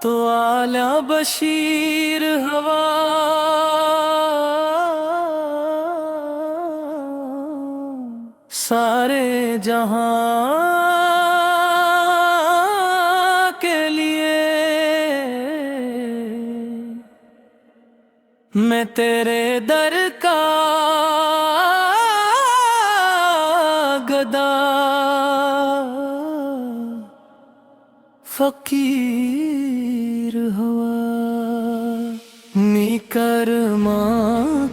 تو اعلی بشیر ہوا سارے جہاں کے لیے میں تیرے در کا گدا فقیر ہوا کرما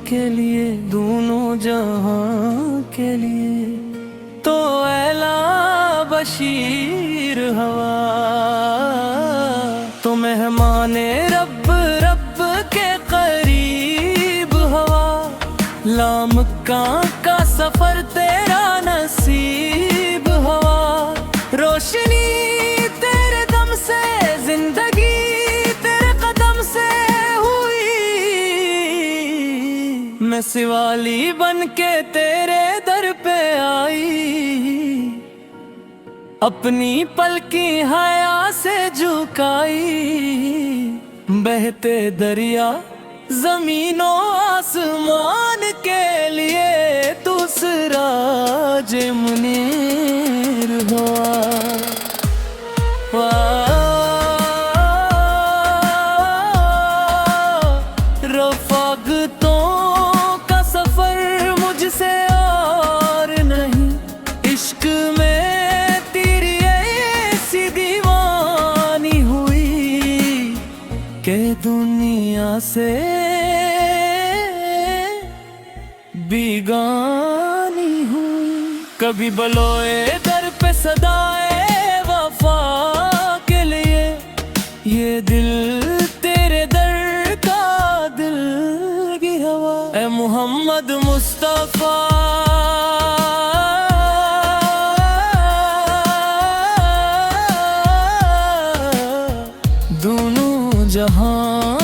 کے لیے دونوں جہاں کے لیے تو اعلی بشیر ہوا تو مہمان رب رب کے قریب ہوا لامکاں کا سفر تیرا نصیب ہوا روشنی تیرے دم سے زندگی تیرے قدم سے ہوئی میں سوالی بن کے تیرے در پہ آئی اپنی پلکی حیا سے جھکائی بہتے دریا زمین و آسمان کے لیے تو سراج منیر ہوا رفاقتوں کا سفر مجھ سے اور نہیں عشق میں تیری ایسی دیوانی ہوئی کہ دنیا سے بیگانی ہوئی کبھی بلوئے در پہ صدائے وفا کے لیے یہ دل تیرے در کا دل کی ہوا اے محمد مصطفیٰ دونوں جہاں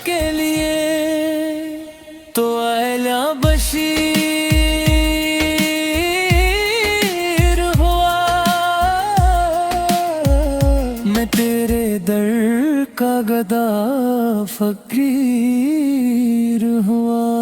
کے لیے تو اعلی بشیر ہوا میں تیرے در کا گدا فقیر ہوا